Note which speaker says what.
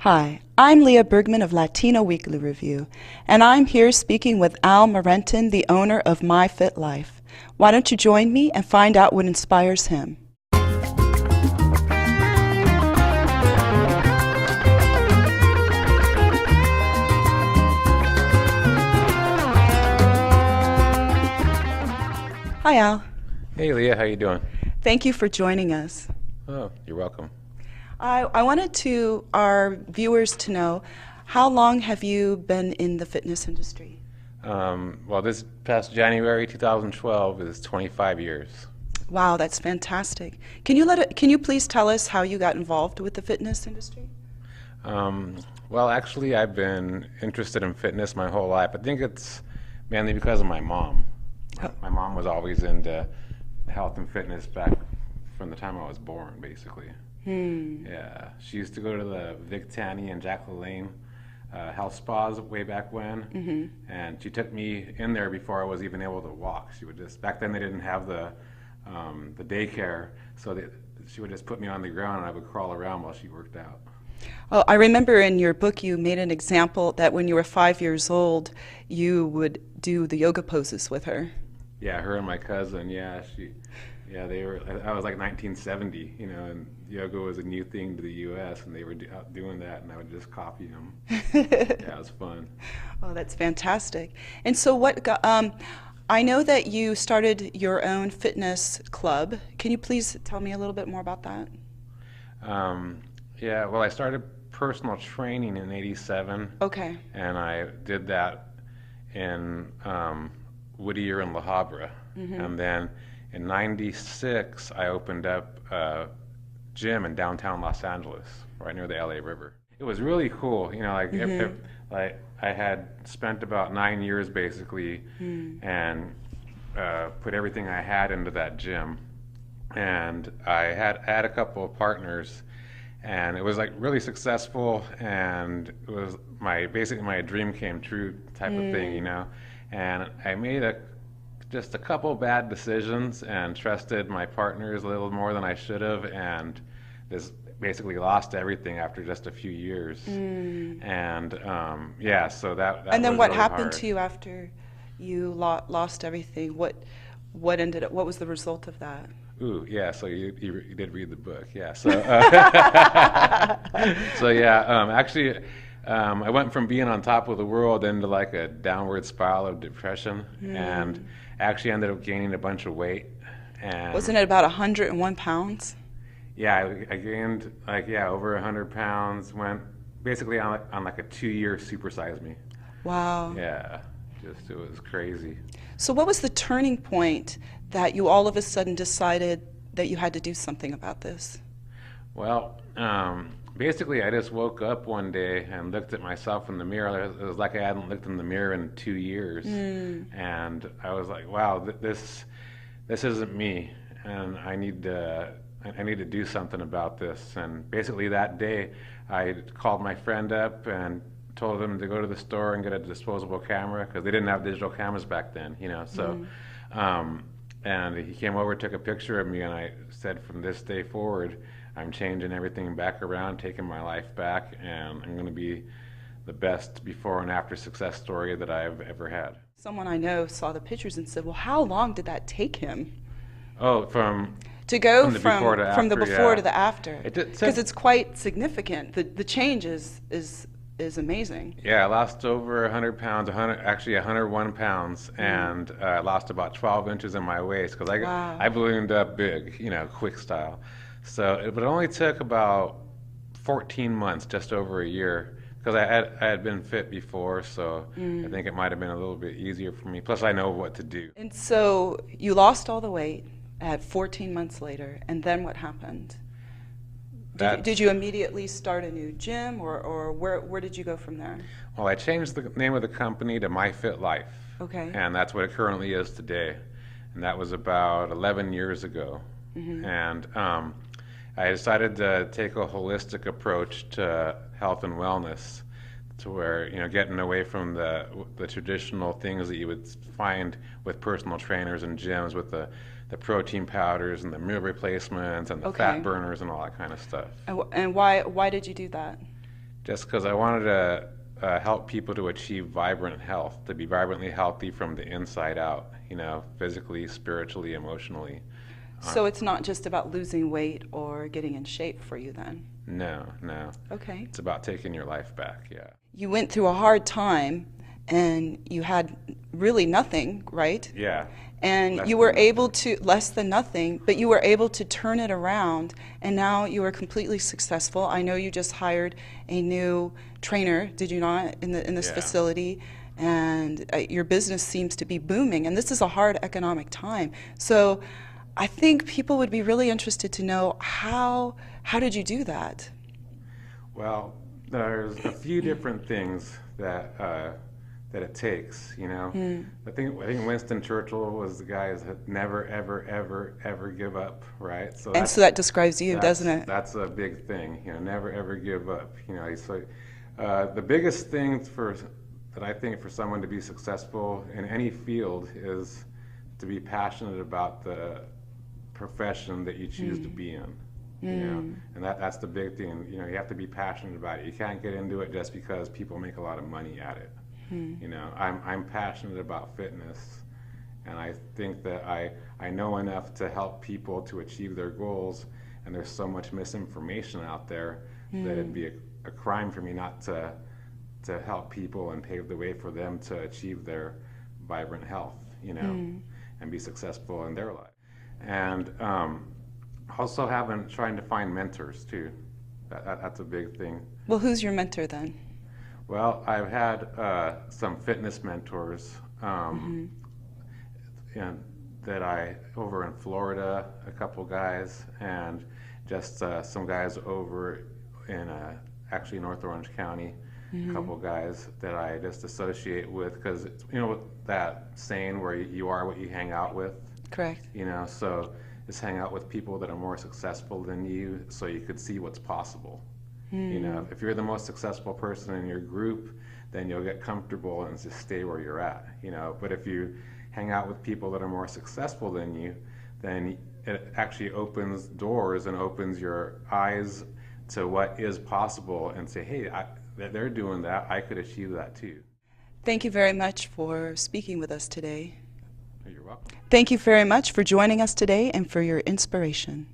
Speaker 1: Hi, I'm Leah Bergman of Latino Weekly Review, and I'm here speaking with Al Morentin, the owner of My Fit Life. Why don't you join me and find out what inspires him? Hi, Al.
Speaker 2: Hey Leah, how you doing?
Speaker 1: Thank you for joining us.
Speaker 2: Oh, you're welcome.
Speaker 1: I wanted our viewers to know, how long have you been in the fitness industry?
Speaker 2: Well, this past January 2012 is 25 years.
Speaker 1: Wow, that's fantastic. Can you please tell us how you got involved with the fitness industry?
Speaker 2: Well, actually, I've been interested in fitness my whole life. I think it's mainly because of my mom. My mom was always into health and fitness back from the time I was born, basically. Yeah, she used to go to the Vic Tanny and Jack LaLanne health spas way back when, and she took me in there before I was even able to walk. She would just, back then they didn't have the daycare, so she would just put me on the ground and I would crawl around while she worked out.
Speaker 1: Oh, I remember in your book you made an example that when you were 5 years old, you would do the yoga poses with her.
Speaker 2: Yeah, her and my cousin, they were, I was like 1970, and yoga was a new thing to the U.S., and they were out doing that, and I would just copy them. Yeah, it was fun.
Speaker 1: Oh, that's fantastic. And so I know that you started your own fitness club. Can you please tell me a little bit more about that?
Speaker 2: Yeah, well, I started personal training in '87.
Speaker 1: Okay.
Speaker 2: And I did that in Whittier and La Habra. And then in '96, I opened up a gym in downtown Los Angeles, right near the LA River. It was really cool, I had spent about 9 years basically, and put everything I had into that gym. And I had a couple of partners, and it was like really successful, and it was basically my dream came true type of thing, And I made just a couple bad decisions and trusted my partners a little more than I should have, and just basically lost everything after just a few years. And so that
Speaker 1: And then
Speaker 2: was
Speaker 1: what
Speaker 2: really
Speaker 1: happened
Speaker 2: hard.
Speaker 1: to you after you lost everything? What was the result of that?
Speaker 2: Ooh, yeah. So you did read the book, yeah. So actually, I went from being on top of the world into like a downward spiral of depression, and actually ended up gaining a bunch of weight. And
Speaker 1: Wasn't it about 101 pounds?
Speaker 2: yeah, I gained over 100 pounds. Went basically on like a 2-year supersize me.
Speaker 1: Wow.
Speaker 2: Yeah, it was crazy.
Speaker 1: So what was the turning point that you all of a sudden decided that you had to do something about this?
Speaker 2: Well, basically, I just woke up one day and looked at myself in the mirror. It was like I hadn't looked in the mirror in 2 years, and I was like, "Wow, this isn't me, and I need to do something about this." And basically, that day, I called my friend up and told him to go to the store and get a disposable camera because they didn't have digital cameras back then, So, and he came over, took a picture of me, and I said, "From this day forward, I'm changing everything back around, taking my life back, and I'm going to be the best before and after success story that I've ever had."
Speaker 1: Someone I know saw the pictures and said, "Well, how long did that take him
Speaker 2: Oh,
Speaker 1: to go
Speaker 2: from the before to
Speaker 1: from the
Speaker 2: after,
Speaker 1: before
Speaker 2: yeah.
Speaker 1: to the after?" Because it's quite significant. The change is amazing.
Speaker 2: Yeah, I lost over 100 pounds, 101 pounds, and I lost about 12 inches in my waist because
Speaker 1: Wow.
Speaker 2: I ballooned up big, quick style. So it only took about 14 months, just over a year, because I had been fit before, so I think it might have been a little bit easier for me. Plus, I know what to do.
Speaker 1: And so you lost all the weight at 14 months later, and then what happened? Did you immediately start a new gym, or where did you go from there?
Speaker 2: Well, I changed the name of the company to My Fit Life.
Speaker 1: Okay.
Speaker 2: And that's what it currently is today. And that was about 11 years ago. And I decided to take a holistic approach to health and wellness, to where, getting away from the traditional things that you would find with personal trainers and gyms, with the protein powders and the meal replacements and the fat burners and all that kind of stuff.
Speaker 1: And why did you do that?
Speaker 2: Just because I wanted to help people to achieve vibrant health, to be vibrantly healthy from the inside out, physically, spiritually, emotionally.
Speaker 1: So it's not just about losing weight or getting in shape for you then?
Speaker 2: No, no.
Speaker 1: Okay.
Speaker 2: It's about taking your life back, yeah.
Speaker 1: You went through a hard time and you had really nothing, right?
Speaker 2: Yeah.
Speaker 1: And you were able to, less than nothing, but you were able to turn it around, and now you are completely successful. I know you just hired a new trainer, did you not, in this facility? And your business seems to be booming, and this is a hard economic time. So I think people would be really interested to know how did you do that?
Speaker 2: Well, there's a few different things that it takes, I think Winston Churchill was the guy that never, ever, ever, ever give up, right?
Speaker 1: So that describes you, doesn't it?
Speaker 2: That's a big thing, never, ever give up. So the biggest thing that I think for someone to be successful in any field is to be passionate about the profession that you choose to be in. And that's the big thing. You have to be passionate about it. You can't get into it just because people make a lot of money at it. I'm passionate about fitness, and I think that I know enough to help people to achieve their goals, and there's so much misinformation out there that it'd be a crime for me not to help people and pave the way for them to achieve their vibrant health, and be successful in their life. And also trying to find mentors too. That's a big thing.
Speaker 1: Well, who's your mentor then?
Speaker 2: Well, I've had some fitness mentors that over in Florida, a couple guys, and just some guys over in actually North Orange County, a couple guys that I just associate with, because that saying where you are what you hang out with.
Speaker 1: Correct.
Speaker 2: So just hang out with people that are more successful than you, so you could see what's possible. If you're the most successful person in your group, then you'll get comfortable and just stay where you're at. But if you hang out with people that are more successful than you, then it actually opens doors and opens your eyes to what is possible, and say, hey, they're doing that, I could achieve that too.
Speaker 1: Thank you very much for speaking with us today.
Speaker 2: You're welcome.
Speaker 1: Thank you very much for joining us today and for your inspiration.